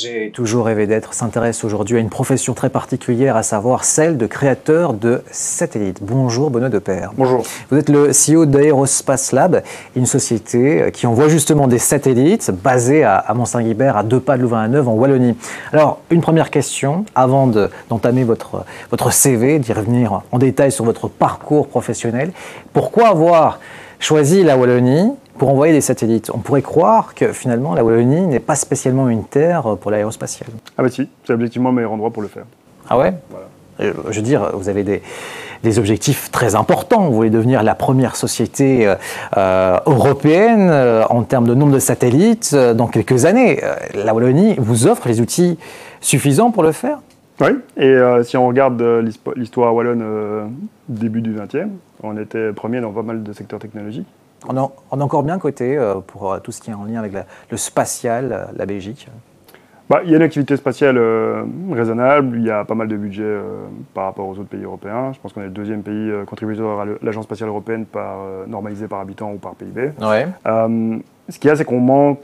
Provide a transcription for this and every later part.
J'ai toujours rêvé d'être s'intéresse aujourd'hui à une profession très particulière, à savoir celle de créateur de satellites. Bonjour Benoît Depeyre. Bonjour. Vous êtes le CEO d'Aerospace Lab, une société qui envoie justement des satellites basés à Mont-Saint-Guibert, à 2 pas de Louvain-la-Neuve en Wallonie. Alors, une première question, avant d'entamer votre CV, d'y revenir en détail sur votre parcours professionnel. Pourquoi avoir choisi la Wallonie pour envoyer des satellites? On pourrait croire que finalement la Wallonie n'est pas spécialement une terre pour l'aérospatiale. Ah bah si, c'est objectivement le meilleur endroit pour le faire. Ah ouais? Voilà. Je veux dire, vous avez des objectifs très importants. Vous voulez devenir la première société européenne en termes de nombre de satellites dans quelques années. La Wallonie vous offre les outils suffisants pour le faire? Oui, et si on regarde l'histoire wallonne début du XXe, on était premier dans pas mal de secteurs technologiques. On est encore bien coté pour tout ce qui est en lien avec le spatial, la Belgique. Il y a une activité spatiale raisonnable, il y a pas mal de budget par rapport aux autres pays européens. Je pense qu'on est le deuxième pays contributeur à l'Agence spatiale européenne normalisé par habitant ou par PIB. Ouais. Ce qu'il y a, c'est qu'on manque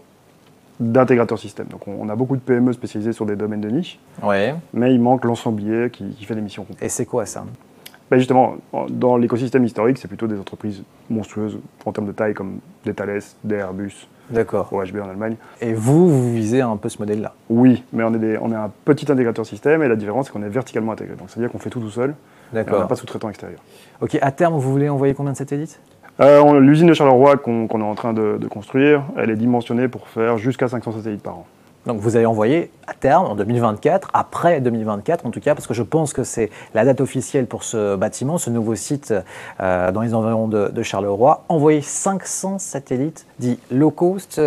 d'intégrateurs système. Donc on a beaucoup de PME spécialisées sur des domaines de niche, Ouais. mais il manque l'ensemblier qui fait des missions complètes. Et c'est quoi ça? Justement, dans l'écosystème historique, c'est plutôt des entreprises monstrueuses en termes de taille, comme des Thales, des Airbus, D'accord. OHB en Allemagne. Et vous visez un peu ce modèle-là? Oui, mais on est un petit intégrateur système, et la différence, c'est qu'on est verticalement intégré. Donc, c'est-à-dire qu'on fait tout seul, et on n'a pas de sous-traitant extérieur. Ok, à terme, vous voulez envoyer combien de satellites? L'usine de Charleroi qu'on est en train de construire, elle est dimensionnée pour faire jusqu'à 500 satellites par an. Donc vous allez envoyer à terme, en 2024, après 2024 en tout cas, parce que je pense que c'est la date officielle pour ce bâtiment, ce nouveau site dans les environs de Charleroi, envoyer 500 satellites dits low cost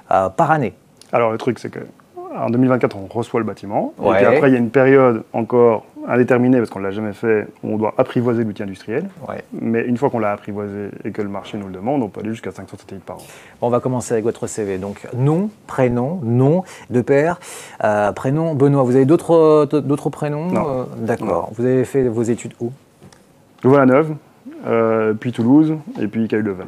par année. Alors le truc, c'est qu'en 2024, on reçoit le bâtiment, Ouais. et puis après, il y a une période encore indéterminée, parce qu'on ne l'a jamais fait, où on doit apprivoiser l'outil industriel. Ouais. Mais une fois qu'on l'a apprivoisé et que le marché nous le demande, on peut aller jusqu'à 500 satellites par an. Bon, on va commencer avec votre CV. Donc nom, prénom, nom, Depeyre, prénom Benoît. Vous avez d'autres prénoms? Non. D'accord. Vous avez fait vos études où? Louvain-la-Neuve, puis Toulouse, et puis Caille-Leuven.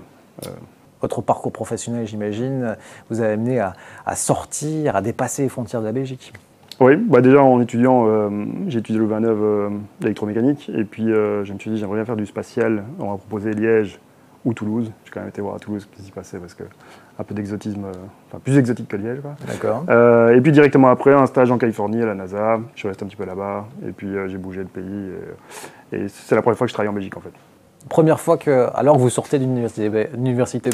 Votre parcours professionnel, j'imagine, vous a amené à sortir, à dépasser les frontières de la Belgique. Oui, déjà en étudiant, j'ai étudié Louvain-la-Neuve l'électromécanique, et puis je me suis dit j'aimerais bien faire du spatial. On m'a proposé Liège ou Toulouse. J'ai quand même été voir à Toulouse ce qui s'y passait, parce que un peu d'exotisme, plus exotique que Liège, quoi. D'accord. Et puis directement après, un stage en Californie à la NASA. Je suis resté un petit peu là-bas, et puis j'ai bougé de pays. Et c'est la première fois que je travaille en Belgique, en fait. Première fois alors que vous sortez d'une université belge.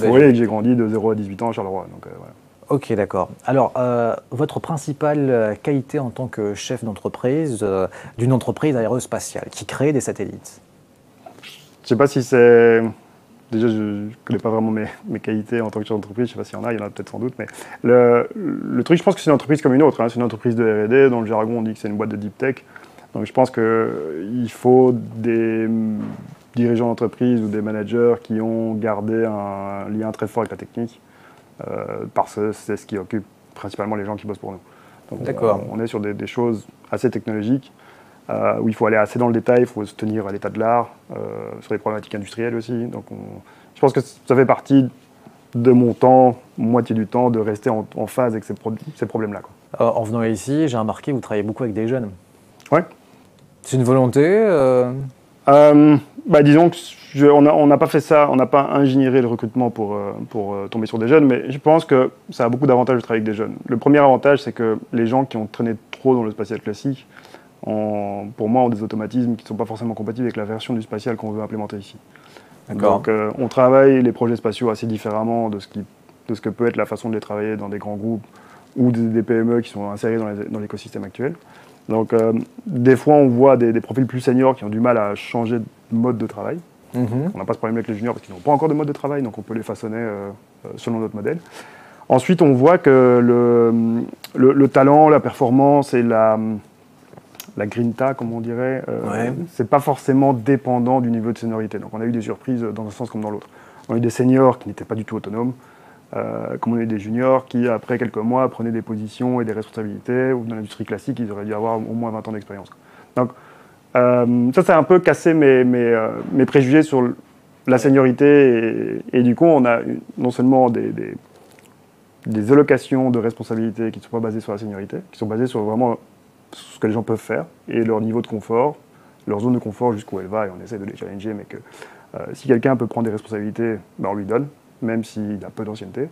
Oui, et que j'ai grandi de 0 à 18 ans à Charleroi. Donc, voilà. Ok, d'accord. Alors, votre principale qualité en tant que chef d'entreprise d'une entreprise aérospatiale qui crée des satellites? Je ne sais pas si c'est... Déjà, je ne connais pas vraiment mes qualités en tant que chef d'entreprise. Je ne sais pas s'il y en a peut-être sans doute. Mais le truc, je pense que c'est une entreprise comme une autre. Hein. C'est une entreprise de R&D. Dans le jargon, on dit que c'est une boîte de deep tech. Donc, je pense qu'il faut des dirigeants d'entreprise ou des managers qui ont gardé un lien très fort avec la technique. Parce que c'est ce qui occupe principalement les gens qui bossent pour nous. D'accord. On est sur des choses assez technologiques où il faut aller assez dans le détail, il faut se tenir à l'état de l'art, sur les problématiques industrielles aussi. Donc je pense que ça fait partie de mon temps, moitié du temps, de rester en phase avec ces problèmes-là. En venant ici, j'ai remarqué que vous travaillez beaucoup avec des jeunes. Oui. C'est une volonté disons qu'on n'a pas fait ça, on n'a pas ingénieré le recrutement pour tomber sur des jeunes, mais je pense que ça a beaucoup d'avantages de travailler avec des jeunes. Le premier avantage, c'est que les gens qui ont traîné trop dans le spatial classique, pour moi, ont des automatismes qui ne sont pas forcément compatibles avec la version du spatial qu'on veut implémenter ici. Donc on travaille les projets spatiaux assez différemment de ce que peut être la façon de les travailler dans des grands groupes ou des PME qui sont insérés dans l'écosystème actuel. Donc, des fois, on voit des profils plus seniors qui ont du mal à changer de mode de travail. On n'a pas ce problème avec les juniors parce qu'ils n'ont pas encore de mode de travail, donc on peut les façonner selon notre modèle. Ensuite, on voit que le talent, la performance et la grinta, comme on dirait, c'est pas forcément dépendant du niveau de seniorité. Donc, on a eu des surprises dans un sens comme dans l'autre. On a eu des seniors qui n'étaient pas du tout autonomes. Comme on a eu des juniors qui, après quelques mois, prenaient des positions et des responsabilités, ou dans l'industrie classique, ils auraient dû avoir au moins 20 ans d'expérience. Donc, ça a un peu cassé mes préjugés sur la seniorité, et du coup, on a non seulement des des allocations de responsabilité qui ne sont pas basées sur la seniorité, qui sont basées sur vraiment ce que les gens peuvent faire et leur niveau de confort, leur zone de confort jusqu'où elle va, et on essaie de les challenger, mais que si quelqu'un peut prendre des responsabilités, ben on lui donne, même s'il a peu d'ancienneté.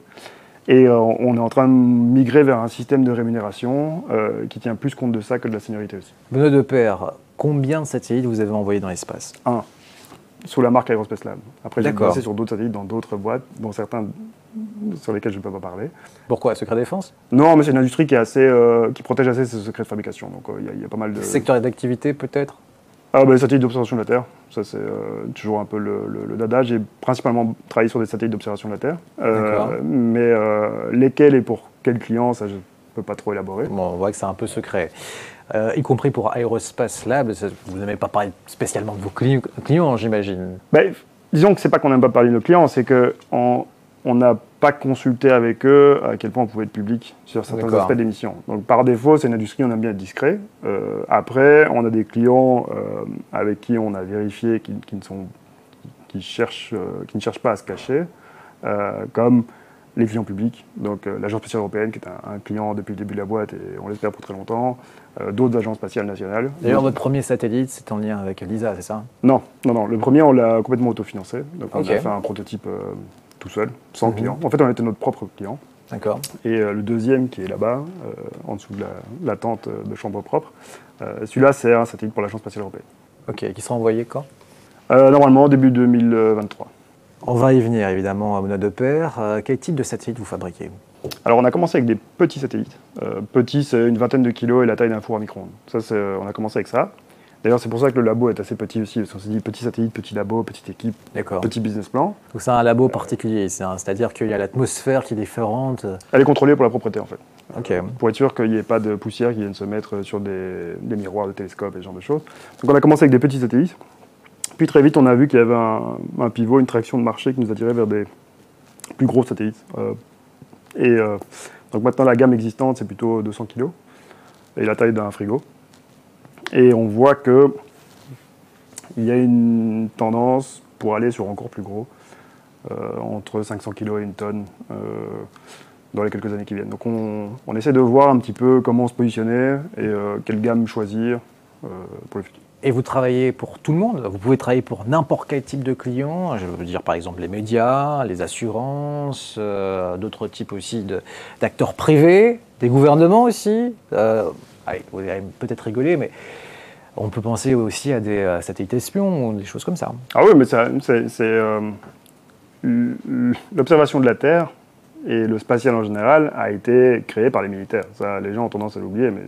Et on est en train de migrer vers un système de rémunération qui tient plus compte de ça que de la seniorité aussi. Benoît Depaire, combien de satellites vous avez envoyés dans l'espace? Un, sous la marque Aerospace Lab. Après, j'ai D'accord. bossé sur d'autres satellites dans d'autres boîtes, dont certains sur lesquels je ne peux pas parler. Pourquoi? Secret défense? Non, mais c'est une industrie qui est assez, qui protège assez ses secrets de fabrication. Donc il y a pas mal de... Secteur d'activité peut-être? Ah, bah, les satellites d'observation de la Terre, ça c'est toujours un peu le dada. J'ai principalement travaillé sur des satellites d'observation de la Terre, mais lesquels et pour quels clients, ça je ne peux pas trop élaborer. Bon, on voit que c'est un peu secret. Y compris pour Aerospace Lab, vous n'aimez pas parler spécialement de vos clients, j'imagine. Ben, disons que c'est pas qu'on n'aime pas parler de nos clients, c'est qu'on n'a pas consulté avec eux à quel point on pouvait être public sur certains aspects de l'émission. Donc par défaut, c'est une industrie, on aime bien être discret. Après, on a des clients avec qui on a vérifié qui ne cherchent pas à se cacher, comme les clients publics, donc l'Agence spatiale européenne qui est un client depuis le début de la boîte et on l'espère pour très longtemps, d'autres agences spatiales nationales. D'ailleurs, votre premier satellite, c'est en lien avec l'ESA, c'est ça? Non, le premier, on l'a complètement autofinancé. Donc on a fait un prototype tout seul, sans client. En fait, on était notre propre client. D'accord. Et le deuxième, qui est là-bas, en dessous de la tente de chambre propre, celui-là, c'est un satellite pour l'Agence spatiale européenne. Ok, qui sera envoyé quand? Normalement, début 2023. On va y venir, évidemment, à Benoît Depaire. Quel type de satellite vous fabriquez? Alors, on a commencé avec des petits satellites. Petits, c'est une vingtaine de kilos et la taille d'un four à micro-ondes. Ça, on a commencé avec ça. D'ailleurs, c'est pour ça que le labo est assez petit aussi. Parce qu'on s'est dit petit satellite, petit labo, petite équipe, petit business plan. Donc, c'est un labo particulier, c'est-à-dire qu'il y a l'atmosphère qui est différente. Elle est contrôlée pour la propreté, en fait. Okay. Pour être sûr qu'il n'y ait pas de poussière qui vienne se mettre sur des miroirs de télescope et ce genre de choses. Donc, on a commencé avec des petits satellites. Puis très vite, on a vu qu'il y avait un pivot, une traction de marché qui nous attirait vers des plus gros satellites. Donc maintenant, la gamme existante, c'est plutôt 200 kg et la taille d'un frigo. Et on voit qu'il y a une tendance pour aller sur encore plus gros, entre 500 kg et une tonne, dans les quelques années qui viennent. Donc on essaie de voir un petit peu comment se positionner et quelle gamme choisir pour le futur. Et vous travaillez pour tout le monde? Vous pouvez travailler pour n'importe quel type de client? Je veux dire par exemple les médias, les assurances, d'autres types aussi d'acteurs privés, des gouvernements aussi. Allez, vous allez peut-être rigoler, mais on peut penser aussi à des satellites espions ou des choses comme ça. Ah oui, mais l'observation de la Terre et le spatial en général a été créé par les militaires. Ça, les gens ont tendance à l'oublier, mais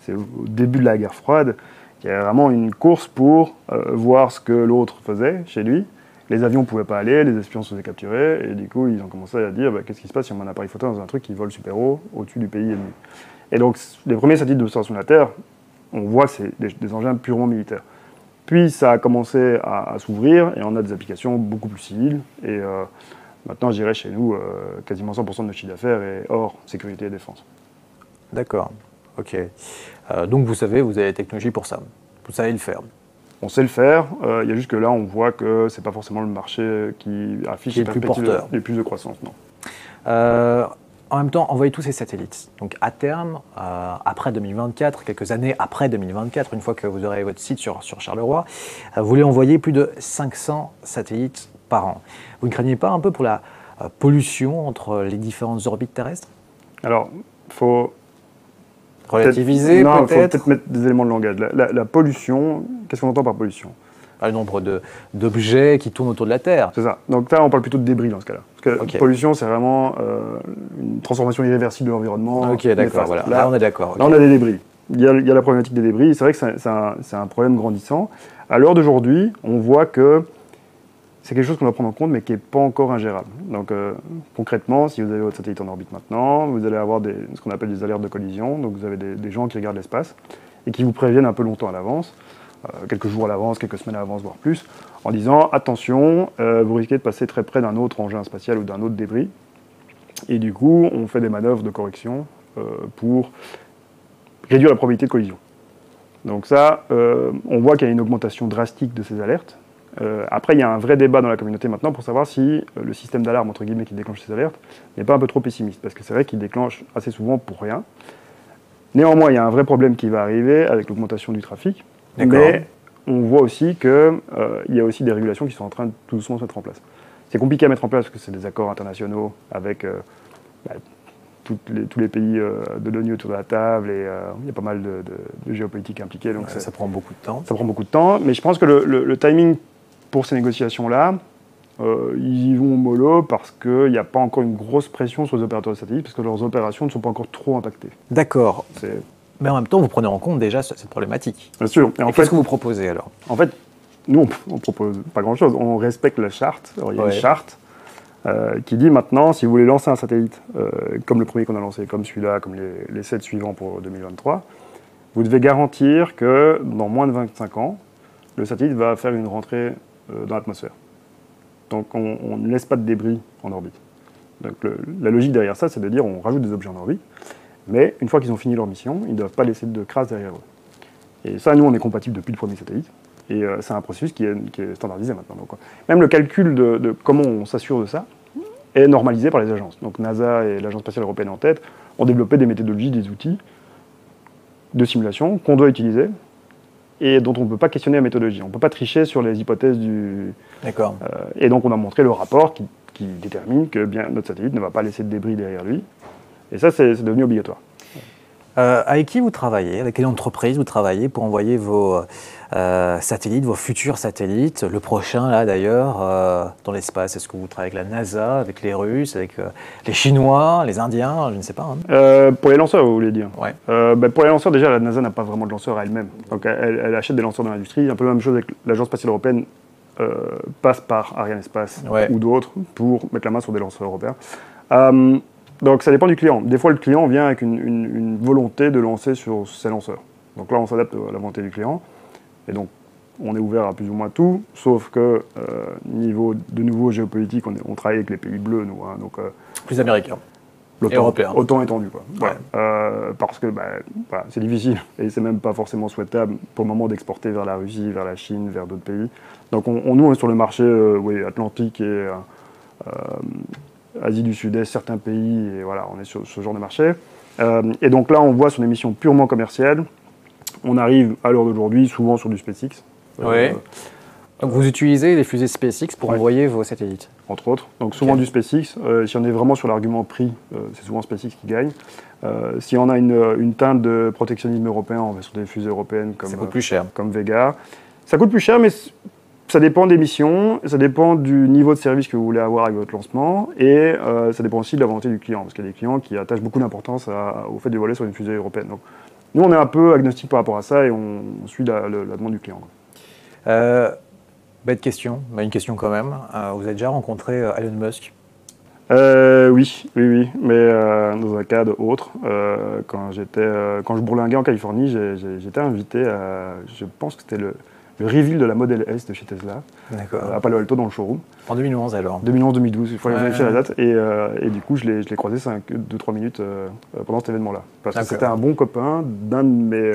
c'est au début de la guerre froide. Il y avait vraiment une course pour voir ce que l'autre faisait chez lui. Les avions ne pouvaient pas aller, les espions se faisaient capturer, et du coup, ils ont commencé à dire qu'est-ce qui se passe si on met un appareil photo dans un truc qui vole super haut au-dessus du pays ennemi. Et donc, les premiers satellites d'observation de la Terre, on voit que c'est des engins purement militaires. Puis, ça a commencé à s'ouvrir, et on a des applications beaucoup plus civiles. Et maintenant, je dirais chez nous, quasiment 100% de notre chiffre d'affaires est hors sécurité et défense. D'accord. Ok. Donc vous savez, vous avez la technologie pour ça. Vous savez le faire. On sait le faire. Il y a juste que là, on voit que c'est pas forcément le marché qui affiche les plus de croissance. Non. En même temps, envoyez tous ces satellites. Donc à terme, après 2024, quelques années après 2024, une fois que vous aurez votre site sur Charleroi, vous voulez envoyer plus de 500 satellites par an. Vous ne craignez pas un peu pour la pollution entre les différentes orbites terrestres? Alors, il faut relativiser peut-être. Non, il faut peut-être mettre des éléments de langage. La pollution, qu'est-ce qu'on entend par pollution? Le nombre d'objets qui tournent autour de la Terre. C'est ça. Donc là, on parle plutôt de débris dans ce cas-là. Parce que pollution, c'est vraiment une transformation irréversible de l'environnement. Ok, d'accord. Voilà. Là, on est d'accord. Okay. Là, on a des débris. Il y a la problématique des débris. C'est vrai que c'est un problème grandissant. À l'heure d'aujourd'hui, on voit que c'est quelque chose qu'on doit prendre en compte, mais qui n'est pas encore ingérable. Donc concrètement, si vous avez votre satellite en orbite maintenant, vous allez avoir ce qu'on appelle des alertes de collision. Donc vous avez des gens qui regardent l'espace et qui vous préviennent un peu longtemps à l'avance, quelques jours à l'avance, quelques semaines à l'avance, voire plus, en disant attention, vous risquez de passer très près d'un autre engin spatial ou d'un autre débris. Et du coup, on fait des manœuvres de correction pour réduire la probabilité de collision. Donc ça, on voit qu'il y a une augmentation drastique de ces alertes. Après, il y a un vrai débat dans la communauté maintenant pour savoir si le système d'alarme, entre guillemets, qui déclenche ces alertes, n'est pas un peu trop pessimiste. Parce que c'est vrai qu'il déclenche assez souvent pour rien. Néanmoins, il y a un vrai problème qui va arriver avec l'augmentation du trafic. Mais on voit aussi qu'il y a aussi des régulations qui sont en train de tout doucement se mettre en place. C'est compliqué à mettre en place parce que c'est des accords internationaux avec tous les pays de l'ONU autour de la table et il y a pas mal de géopolitique impliquée. Donc ça prend beaucoup de temps. Ça prend beaucoup de temps, mais je pense que le timing pour ces négociations-là, ils y vont mollo parce qu'il n'y a pas encore une grosse pression sur les opérateurs de satellites parce que leurs opérations ne sont pas encore trop impactées. D'accord. Mais en même temps, vous prenez en compte déjà cette problématique. Bien sûr. Et qu'est-ce que vous proposez alors? En fait, nous, on ne propose pas grand-chose. On respecte la charte. Alors, il y a une charte qui dit maintenant, si vous voulez lancer un satellite, comme le premier qu'on a lancé, comme celui-là, comme les 7 suivants pour 2023, vous devez garantir que dans moins de 25 ans, le satellite va faire une rentrée dans l'atmosphère. Donc on ne laisse pas de débris en orbite. Donc la logique derrière ça, c'est de dire on rajoute des objets en orbite, mais une fois qu'ils ont fini leur mission, ils ne doivent pas laisser de crasse derrière eux. Et ça, nous, on est compatible depuis le premier satellite. Et c'est un processus qui est standardisé maintenant. Donc, même le calcul de comment on s'assure de ça est normalisé par les agences. Donc NASA et l'Agence spatiale européenne en tête ont développé des méthodologies, des outils de simulation qu'on doit utiliser et dont on ne peut pas questionner la méthodologie. On ne peut pas tricher sur les hypothèses du... D'accord. Et donc on a montré le rapport qui détermine que bien, notre satellite ne va pas laisser de débris derrière lui. Et ça, c'est devenu obligatoire. Avec qui vous travaillez? Avec quelle entreprise vous travaillez pour envoyer vos satellites, vos futurs satellites, le prochain là d'ailleurs, dans l'espace? Est-ce que vous travaillez avec la NASA, avec les Russes, avec les Chinois, les Indiens? Je ne sais pas. Hein. Pour les lanceurs, vous voulez dire? Ouais. Pour les lanceurs, déjà, la NASA n'a pas vraiment de lanceurs à elle-même. Donc elle achète des lanceurs dans l'industrie. Un peu la même chose avec l'Agence spatiale européenne. Passe par Arianespace ou d'autres pour mettre la main sur des lanceurs européens. Donc ça dépend du client. Des fois, le client vient avec une volonté de lancer sur ses lanceurs. Donc là, on s'adapte à la volonté du client. Et donc, on est ouvert à plus ou moins tout, sauf que niveau de nouveau géopolitique, on travaille avec les pays bleus, nous. Hein, donc, plus américains. Et européens. Autant étendu, quoi. Ouais. Parce que voilà, c'est difficile et c'est même pas forcément souhaitable pour le moment d'exporter vers la Russie, vers la Chine, vers d'autres pays. Donc nous, on est sur le marché atlantique et Asie du Sud-Est, certains pays, et voilà, on est sur ce genre de marché. Et donc là, on voit sur des missions purement commerciales, on arrive à l'heure d'aujourd'hui souvent sur du SpaceX. Oui. Donc vous utilisez les fusées SpaceX pour envoyer vos satellites? Entre autres. Donc souvent du SpaceX. Si on est vraiment sur l'argument prix, c'est souvent SpaceX qui gagne. Si on a une teinte de protectionnisme européen, on va sur des fusées européennes comme, ça coûte plus cher. Comme Vega. Ça coûte plus cher, mais ça dépend des missions, ça dépend du niveau de service que vous voulez avoir avec votre lancement, et ça dépend aussi de la volonté du client, parce qu'il y a des clients qui attachent beaucoup d'importance au fait de voler sur une fusée européenne. Donc, nous, on est un peu agnostique par rapport à ça, et on suit la demande du client. Bête question, mais une question quand même. Vous avez déjà rencontré Elon Musk? Oui, mais dans un cadre autre. Quand je bourlinguais en Californie, j'étais invité à, je pense que c'était le reveal de la Model S de chez Tesla, à Palo Alto dans le showroom. En 2011 alors? 2011-2012, il faut vérifier la date. Et du coup, je l'ai croisé 2-3 minutes pendant cet événement-là. Parce que c'était un bon copain d'un de mes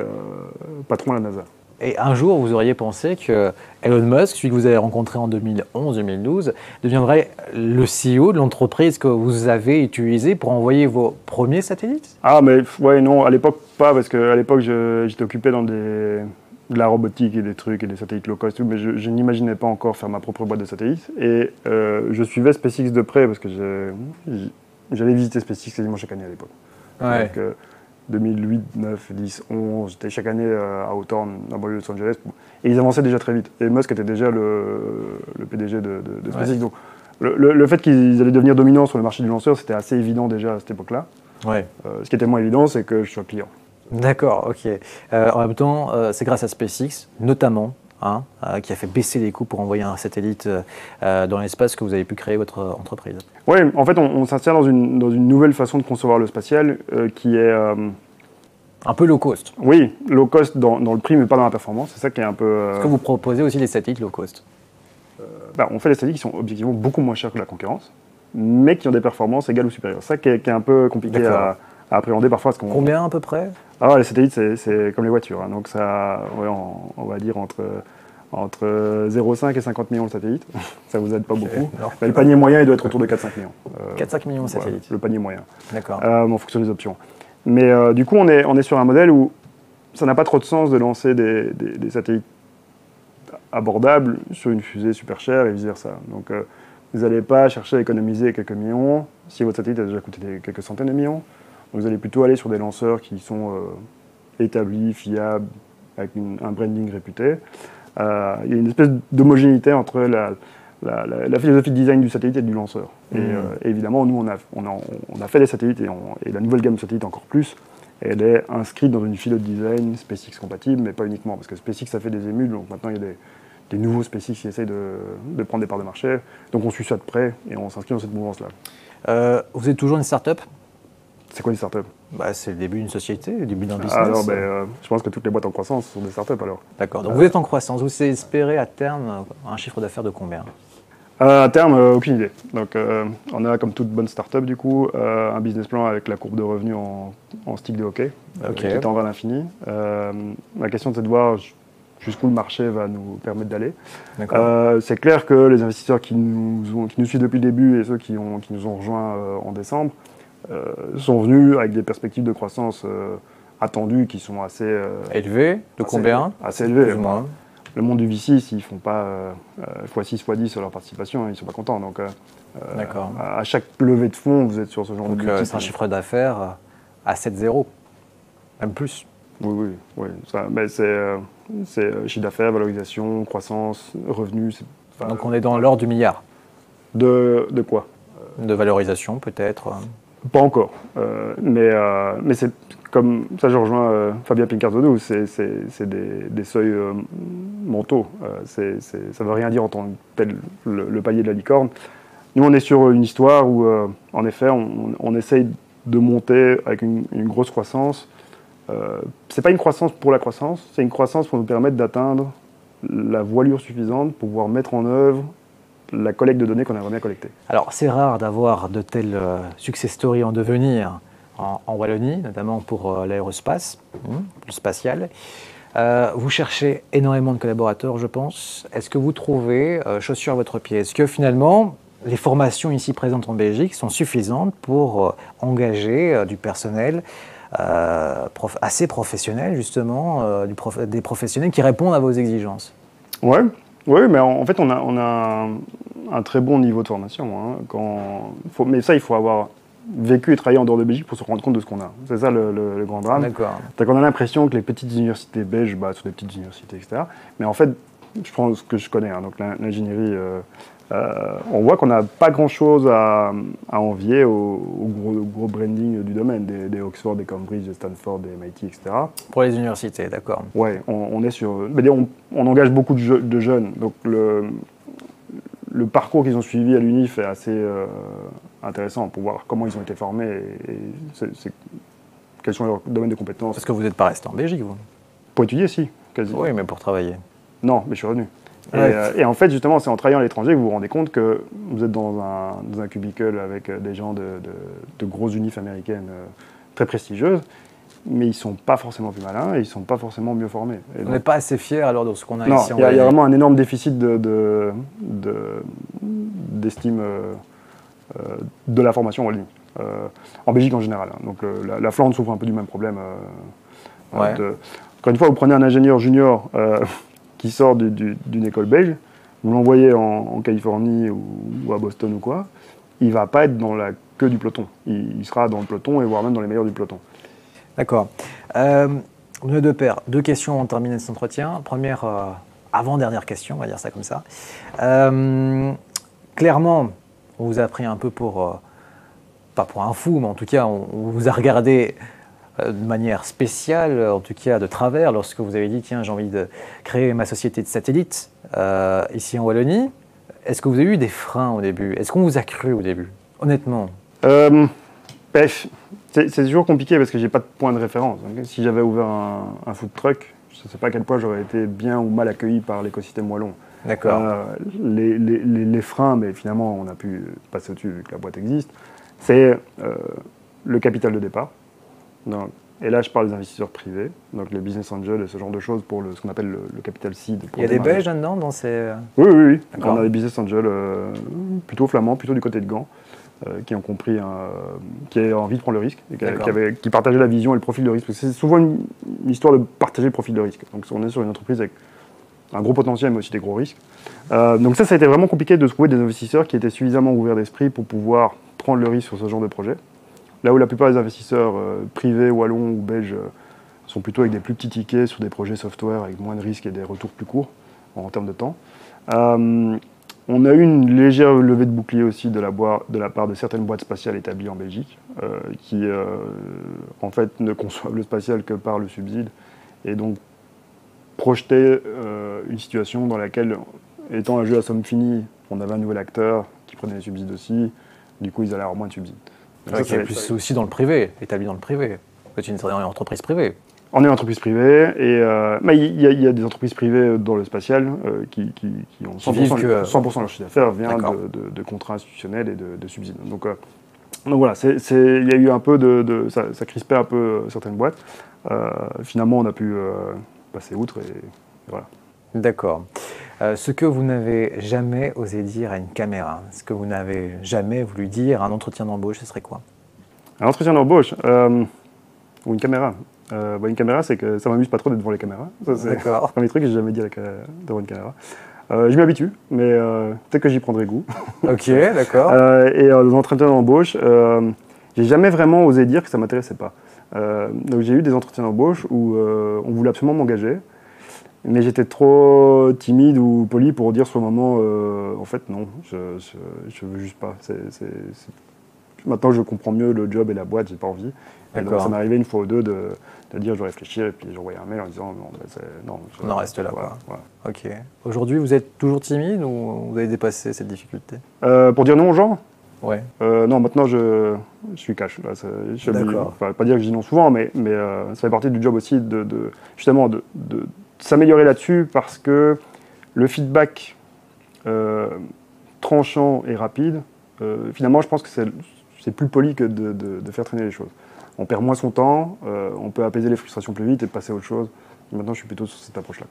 patrons à la NASA. Et un jour, vous auriez pensé que Elon Musk, celui que vous avez rencontré en 2011-2012, deviendrait le CEO de l'entreprise que vous avez utilisée pour envoyer vos premiers satellites? Ah, mais ouais, non, à l'époque pas, parce qu'à l'époque, j'étais occupé dans de la robotique et des trucs et des satellites low cost, mais je n'imaginais pas encore faire ma propre boîte de satellites. Et je suivais SpaceX de près, parce que j'avais visité SpaceX quasiment chaque année à l'époque. Ouais. Donc, 2008, 9, 10, 11, j'étais chaque année à Hawthorne, dans la banlieue de Los Angeles. Et ils avançaient déjà très vite. Et Musk était déjà le PDG de SpaceX. Donc, le fait qu'ils allaient devenir dominants sur le marché du lanceur, c'était assez évident déjà à cette époque-là. Ouais. Ce qui était moins évident, c'est que je suis un client. D'accord, ok. En même temps, c'est grâce à SpaceX, notamment, qui a fait baisser les coûts pour envoyer un satellite dans l'espace que vous avez pu créer votre entreprise. Oui, en fait, on s'insère dans une nouvelle façon de concevoir le spatial qui est... un peu low cost. Oui, low cost dans le prix, mais pas dans la performance. C'est ça qui est un peu... Est-ce que vous proposez aussi des satellites low cost? On fait des satellites qui sont objectivement beaucoup moins chers que la concurrence, mais qui ont des performances égales ou supérieures. C'est ça qui est un peu compliqué à appréhender parfois. Combien à peu près? Les satellites, c'est comme les voitures. Hein, donc ça, on va dire entre entre 0,5 et 50 millions de satellites. Ça vous aide pas beaucoup. Mais le panier moyen, il doit être autour de 4-5 millions. 4-5 millions de satellites. Voilà, le panier moyen. D'accord. En fonction des options. Mais du coup, on est sur un modèle où ça n'a pas trop de sens de lancer des satellites abordables sur une fusée super chère et vice-versa. Donc, vous n'allez pas chercher à économiser quelques millions si votre satellite a déjà coûté quelques centaines de millions. Vous allez plutôt aller sur des lanceurs qui sont établis, fiables, avec un branding réputé. Il y a une espèce d'homogénéité entre la philosophie de design du satellite et du lanceur. Et évidemment, nous, on a fait des satellites et la nouvelle gamme de satellites encore plus. Elle est inscrite dans une philo de design SpaceX compatible, mais pas uniquement, parce que SpaceX a fait des émules, donc maintenant il y a des nouveaux SpaceX qui essayent de prendre des parts de marché. Donc on suit ça de près et on s'inscrit dans cette mouvance-là. Vous êtes toujours une start-up? C'est quoi une start-up? C'est le début d'une société, le début d'un business. Alors, je pense que toutes les boîtes en croissance sont des start-up alors. D'accord, donc vous êtes en croissance. Vous espérez à terme un chiffre d'affaires de combien? À terme, aucune idée. Donc, on a, comme toute bonne start-up, du coup, un business plan avec la courbe de revenus en stick de hockey, qui tend vers l'infini. La question, c'est de voir jusqu'où le marché va nous permettre d'aller. C'est clair que les investisseurs qui nous suivent depuis le début et ceux qui nous ont rejoints en décembre sont venus avec des perspectives de croissance attendues qui sont assez élevées. De combien? Assez élevées. Le monde du VC, s'ils ne font pas x6, x10 sur leur participation, ils ne sont pas contents. Donc, à chaque levée de fonds, vous êtes sur ce genre de Donc, c'est un chiffre d'affaires à 7,0, même plus. Oui. Mais c'est chiffre d'affaires, valorisation, croissance, revenus. Donc, on est dans l'ordre du milliard. De quoi? De valorisation, peut-être. Pas encore. Mais c'est comme ça, je rejoins Fabien Pincardodou, c'est des seuils mentaux. Ça ne veut rien dire en tant que tel le palier de la licorne. Nous, on est sur une histoire où, en effet, on essaye de monter avec une grosse croissance. C'est pas une croissance pour la croissance, c'est une croissance pour nous permettre d'atteindre la voilure suffisante pour pouvoir mettre en œuvre la collecte de données qu'on aimerait bien collecter. Alors, c'est rare d'avoir de telles success stories en devenir en Wallonie, notamment pour l'aérospace, le spatial. Vous cherchez énormément de collaborateurs, je pense. Est-ce que vous trouvez chaussures à votre pied? Est-ce que finalement, les formations ici présentes en Belgique sont suffisantes pour engager du personnel assez professionnel, justement, des professionnels qui répondent à vos exigences? Oui, mais en fait, on a un très bon niveau de formation. Mais ça, il faut avoir vécu et travaillé en dehors de Belgique pour se rendre compte de ce qu'on a. C'est ça le grand drame. D'accord. C'est qu'on a l'impression que les petites universités belges sont des petites universités, etc. Mais en fait, je prends ce que je connais, donc l'ingénierie, on voit qu'on n'a pas grand-chose à envier au gros branding du domaine, des Oxford, des Cambridge, des Stanford, des MIT, etc. Pour les universités, d'accord. Oui, on est sur... On engage beaucoup de jeunes, donc le parcours qu'ils ont suivi à l'UNIF est assez intéressant pour voir comment ils ont été formés et quels sont leurs domaines de compétences. Parce que vous n'êtes pas resté en Belgique, vous? Pour étudier, si, quasi. Oui, mais pour travailler. Non, mais je suis revenu. Et en fait, justement, c'est en travaillant à l'étranger que vous vous rendez compte que vous êtes dans un cubicle avec des gens de grosses unifs américaines très prestigieuses, mais ils ne sont pas forcément plus malins et ils ne sont pas forcément mieux formés. On n'est pas assez fiers alors de ce qu'on a non, ici en Wallonie. Il y a vraiment un énorme déficit d'estime de la formation en Wallonie. En Belgique en général. Donc la Flandre souffre un peu du même problème. Encore une fois, vous prenez un ingénieur junior qui sort d'une école belge, vous l'envoyez en Californie ou à Boston ou quoi, il ne va pas être dans la queue du peloton. Il sera dans le peloton et voire même dans les meilleurs du peloton. D'accord. Nos deux pairs, deux questions avant de terminer cet entretien. Première, avant-dernière question, on va dire ça comme ça. Clairement, on vous a pris un peu pour, pas pour un fou, mais en tout cas, on vous a regardé de manière spéciale, en tout cas de travers, lorsque vous avez dit, tiens, j'ai envie de créer ma société de satellite ici en Wallonie. Est-ce que vous avez eu des freins au début? Est-ce qu'on vous a cru au début, honnêtement? C'est toujours compliqué parce que j'ai pas de point de référence. Si j'avais ouvert un food truck, je ne sais pas à quel point j'aurais été bien ou mal accueilli par l'écosystème wallon. D'accord. Les freins, mais finalement on a pu passer au-dessus vu que la boîte existe, c'est le capital de départ. Donc, Et là, je parle des investisseurs privés, donc les business angels et ce genre de choses pour ce qu'on appelle le capital seed. Il y a des Belges là-dedans dans ces... Oui, oui, oui. On a des business angels plutôt flamands, plutôt du côté de Gand, qui ont compris, qui avaient envie de prendre le risque, et qui partageaient la vision et le profil de risque. Parce que c'est souvent une histoire de partager le profil de risque. Donc on est sur une entreprise avec un gros potentiel, mais aussi des gros risques. Donc ça a été vraiment compliqué de trouver des investisseurs qui étaient suffisamment ouverts d'esprit pour pouvoir prendre le risque sur ce genre de projet. Là où la plupart des investisseurs privés, wallons ou belges sont plutôt avec des plus petits tickets sur des projets software avec moins de risques et des retours plus courts en termes de temps. On a eu une légère levée de bouclier aussi de la part de certaines boîtes spatiales établies en Belgique qui en fait ne conçoivent le spatial que par le subside et donc projetaient une situation dans laquelle, étant un jeu à somme finie, on avait un nouvel acteur qui prenait les subsides aussi, du coup ils allaient avoir moins de subsides. C'est plus aussi dans le privé, établi dans le privé. C'est une entreprise privée. On est une entreprise privée, et il y a des entreprises privées dans le spatial qui ont 100% de leur chiffre d'affaires vient de contrats institutionnels et de subsides. Donc voilà, il y a eu un peu ça crispait un peu certaines boîtes. Finalement, on a pu passer outre et voilà. D'accord. Ce que vous n'avez jamais osé dire à une caméra, ce que vous n'avez jamais voulu dire à un entretien d'embauche, ce serait quoi? Un entretien d'embauche ou une caméra. Une caméra, c'est que ça m'amuse pas trop d'être devant les caméras. Ça, c'est le premier truc que j'ai jamais dit devant une caméra. Je m'y habitue, mais peut-être que j'y prendrai goût. Ok, d'accord. Et dans l'entretien d'embauche, j'ai jamais vraiment osé dire que ça m'intéressait pas. Donc j'ai eu des entretiens d'embauche où on voulait absolument m'engager, mais j'étais trop timide ou poli pour dire sur le moment, en fait non, je veux juste pas. Maintenant je comprends mieux le job et la boîte, j'ai pas envie. Et donc ça m'est arrivé une fois ou deux de dire je vais réfléchir et puis j'envoyais un mail en disant non. On en reste là. Voilà. Ok. Aujourd'hui vous êtes toujours timide ou vous avez dépassé cette difficulté? Pour dire non aux gens? Ouais. Non, maintenant je suis cash. Là, D'accord. Pas dire que je dis non souvent, mais ça fait partie du job aussi justement de s'améliorer là-dessus parce que le feedback tranchant et rapide, finalement je pense que c'est plus poli que de faire traîner les choses. On perd moins son temps, on peut apaiser les frustrations plus vite et passer à autre chose. Maintenant, je suis plutôt sur cette approche-là.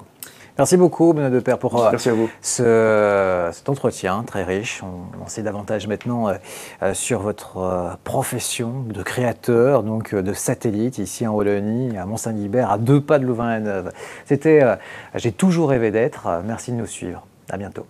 Merci beaucoup, Benoît Depaire, pour Merci à vous. cet entretien très riche. On sait davantage maintenant sur votre profession de créateur, donc de satellite, ici en Wallonie, à Mont-Saint-Guibert, à 2 pas de Louvain-la-Neuve. C'était J'ai toujours rêvé d'être. Merci de nous suivre. À bientôt.